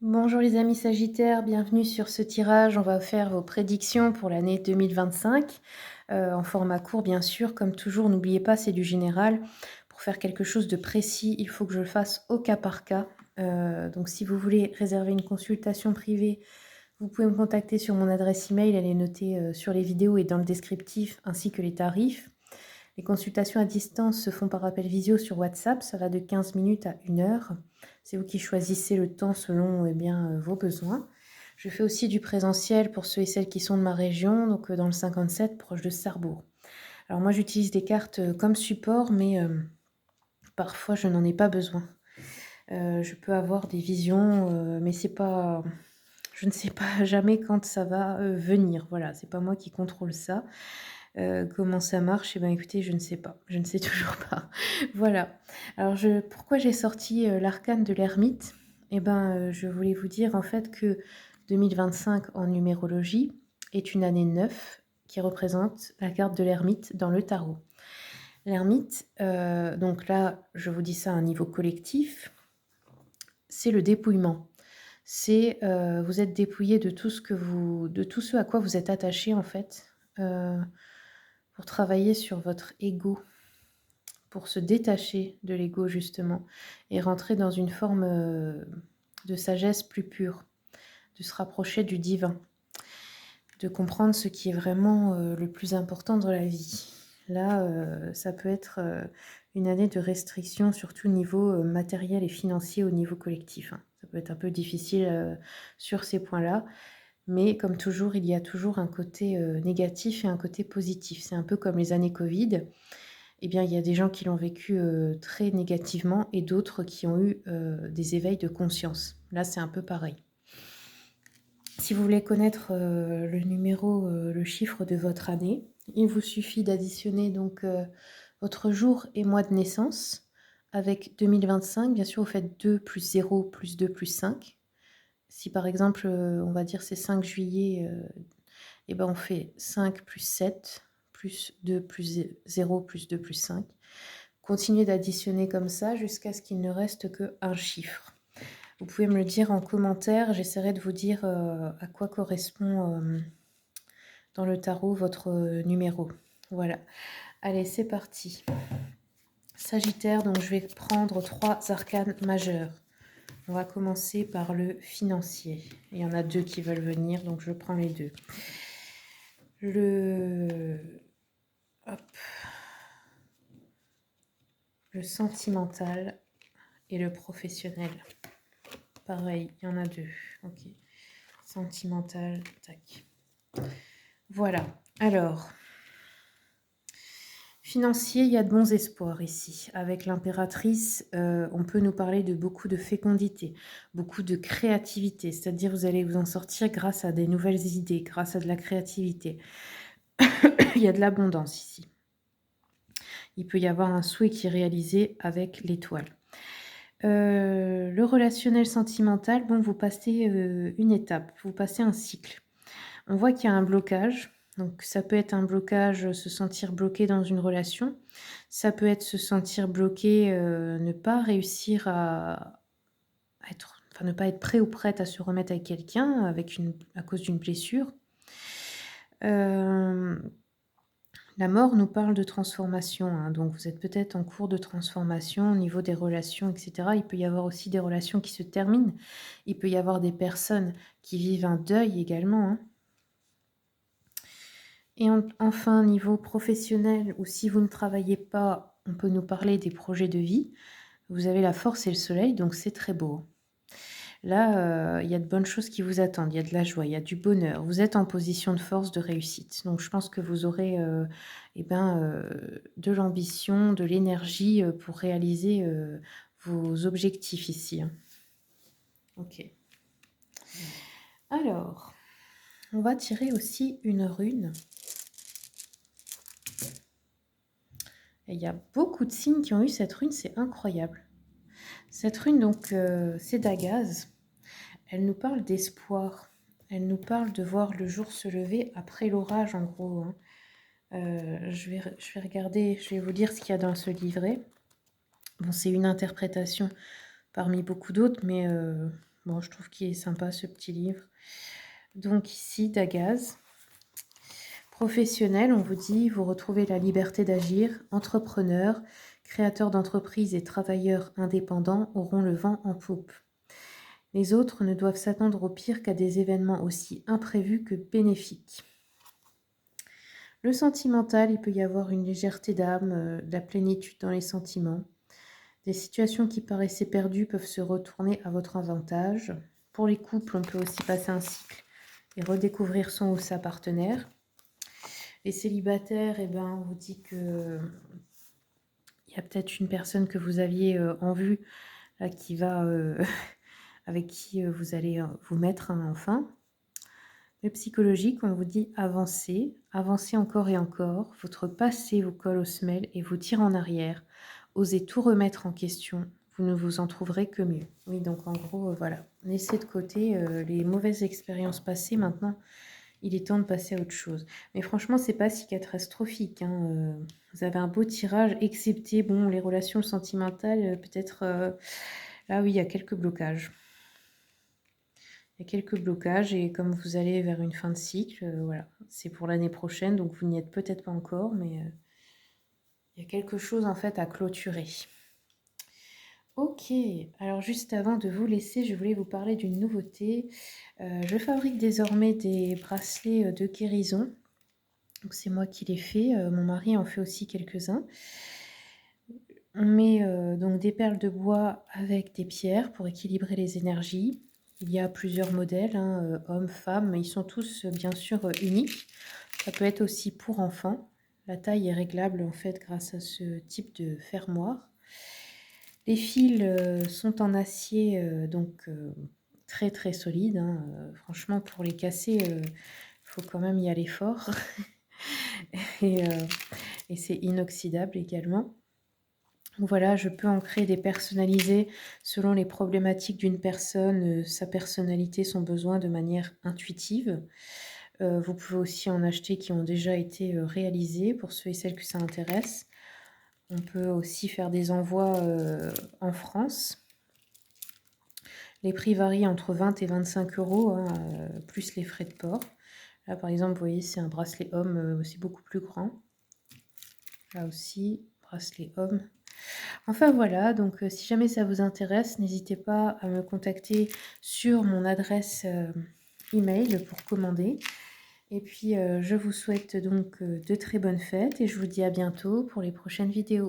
Bonjour les amis Sagittaires, bienvenue sur ce tirage. On va faire vos prédictions pour l'année 2025 en format court bien sûr. Comme toujours, n'oubliez pas, c'est du général. Pour faire quelque chose de précis, il faut que je le fasse au cas par cas. Donc si vous voulez réserver une consultation privée, vous pouvez me contacter sur mon adresse email. Elle est notée sur les vidéos et dans le descriptif, ainsi que les tarifs. Les consultations à distance se font par appel visio sur WhatsApp, ça va de 15 minutes à 1 heure. C'est vous qui choisissez le temps selon vos besoins. Je fais aussi du présentiel pour ceux et celles qui sont de ma région, donc dans le 57, proche de Sarrebourg. Alors moi j'utilise des cartes comme support, mais parfois je n'en ai pas besoin. Je peux avoir des visions, mais c'est pas... Je ne sais pas jamais quand ça va venir. Voilà, c'est pas moi qui contrôle ça. Comment ça marche? Eh ben, écoutez, je ne sais pas. Je ne sais toujours pas. Voilà. Alors pourquoi j'ai sorti, l'arcane de l'ermite? Eh ben, je voulais vous dire en fait que 2025 en numérologie est une année 9 qui représente la carte de l'ermite dans le tarot. L'ermite, donc là, je vous dis ça à un niveau collectif, c'est le dépouillement. C'est, vous êtes dépouillé de tout ce à quoi vous êtes attaché en fait, pour travailler sur votre ego, pour se détacher de l'ego justement et rentrer dans une forme de sagesse plus pure, de se rapprocher du divin, de comprendre ce qui est vraiment le plus important dans la vie. Là, ça peut être une année de restriction, surtout au niveau matériel et financier, au niveau collectif, hein. Ça peut être un peu difficile sur ces points-là. Mais comme toujours, il y a toujours un côté négatif et un côté positif. C'est un peu comme les années Covid. Eh bien, il y a des gens qui l'ont vécu très négativement et d'autres qui ont eu des éveils de conscience. Là, c'est un peu pareil. Si vous voulez connaître le numéro, le chiffre de votre année, il vous suffit d'additionner donc votre jour et mois de naissance avec 2025. Bien sûr, vous faites 2 plus 0 plus 2 plus 5. Si par exemple, on va dire c'est 5 juillet, et ben on fait 5 plus 7 plus 2 plus 0 plus 2 plus 5. Continuez d'additionner comme ça jusqu'à ce qu'il ne reste qu'un chiffre. Vous pouvez me le dire en commentaire, j'essaierai de vous dire à quoi correspond dans le tarot votre numéro. Voilà. Allez, c'est parti. Sagittaire, donc je vais prendre 3 arcanes majeurs. On va commencer par le financier. Il y en a 2 qui veulent venir, donc je prends les 2. Hop. Le sentimental et le professionnel. Pareil, il y en a 2. Ok. Sentimental, tac. Voilà. Alors, financier, il y a de bons espoirs ici. Avec l'impératrice, on peut nous parler de beaucoup de fécondité, beaucoup de créativité. C'est-à-dire, vous allez vous en sortir grâce à des nouvelles idées, grâce à de la créativité. Il y a de l'abondance ici. Il peut y avoir un souhait qui est réalisé avec l'étoile. Le relationnel sentimental, bon, vous passez une étape, vous passez un cycle. On voit qu'il y a un blocage. Donc ça peut être un blocage, se sentir bloqué dans une relation. Ça peut être se sentir bloqué, ne pas réussir ne pas être prêt ou prête à se remettre avec quelqu'un à cause d'une blessure. La mort nous parle de transformation, hein, donc vous êtes peut-être en cours de transformation au niveau des relations, etc. Il peut y avoir aussi des relations qui se terminent. Il peut y avoir des personnes qui vivent un deuil également, hein. Et enfin, niveau professionnel, ou si vous ne travaillez pas, on peut nous parler des projets de vie. Vous avez la force et le soleil, donc c'est très beau. Là, il y a de bonnes choses qui vous attendent, il y a de la joie, il y a du bonheur. Vous êtes en position de force, de réussite. Donc je pense que vous aurez de l'ambition, de l'énergie pour réaliser vos objectifs ici, hein. Ok. Alors, on va tirer aussi une rune. Et il y a beaucoup de signes qui ont eu cette rune, c'est incroyable. Cette rune, donc, c'est d'Agaz. Elle nous parle d'espoir. Elle nous parle de voir le jour se lever après l'orage, en gros, hein. Je vais regarder, je vais vous lire ce qu'il y a dans ce livret. Bon, c'est une interprétation parmi beaucoup d'autres, mais Bon, je trouve qu'il est sympa ce petit livre. Donc ici, Dagaz. Professionnel, on vous dit, vous retrouvez la liberté d'agir. Entrepreneur, créateurs d'entreprises et travailleurs indépendants auront le vent en poupe. Les autres ne doivent s'attendre au pire qu'à des événements aussi imprévus que bénéfiques. Le sentimental, il peut y avoir une légèreté d'âme, de la plénitude dans les sentiments. Des situations qui paraissaient perdues peuvent se retourner à votre avantage. Pour les couples, on peut aussi passer un cycle et redécouvrir son ou sa partenaire. Les célibataires, eh ben, on vous dit que il y a peut-être une personne que vous aviez en vue là, qui va, avec qui vous allez vous mettre enfin. Le psychologique, on vous dit avancez, avancez encore et encore. Votre passé vous colle aux semelles et vous tire en arrière. Osez tout remettre en question. Vous ne vous en trouverez que mieux. Oui, donc en gros, voilà. Laissez de côté les mauvaises expériences passées. Maintenant, il est temps de passer à autre chose. Mais franchement, c'est pas si catastrophique, hein. Vous avez un beau tirage, excepté bon, les relations sentimentales, peut-être là, oui, il y a quelques blocages. Il y a quelques blocages et comme vous allez vers une fin de cycle, voilà, c'est pour l'année prochaine, donc vous n'y êtes peut-être pas encore, mais il y a quelque chose en fait à clôturer. Ok, alors juste avant de vous laisser, je voulais vous parler d'une nouveauté. Je fabrique désormais des bracelets de guérison. Donc c'est moi qui les fais, mon mari en fait aussi quelques-uns. On met donc des perles de bois avec des pierres pour équilibrer les énergies. Il y a plusieurs modèles, hein, hommes, femmes, mais ils sont tous bien sûr uniques. Ça peut être aussi pour enfants. La taille est réglable en fait grâce à ce type de fermoir. Les fils sont en acier donc très très solide, hein. Franchement, pour les casser, il faut quand même y aller fort. et, et c'est inoxydable également. Voilà, je peux en créer des personnalisés selon les problématiques d'une personne, sa personnalité, son besoin de manière intuitive. Vous pouvez aussi en acheter qui ont déjà été réalisés pour ceux et celles que ça intéresse. On peut aussi faire des envois en France. Les prix varient entre 20 et 25 €, hein, plus les frais de port. Là, par exemple, vous voyez, c'est un bracelet homme, c'est beaucoup plus grand. Là aussi, bracelet homme. Enfin voilà, donc si jamais ça vous intéresse, n'hésitez pas à me contacter sur mon adresse email pour commander. Et puis je vous souhaite donc de très bonnes fêtes et je vous dis à bientôt pour les prochaines vidéos.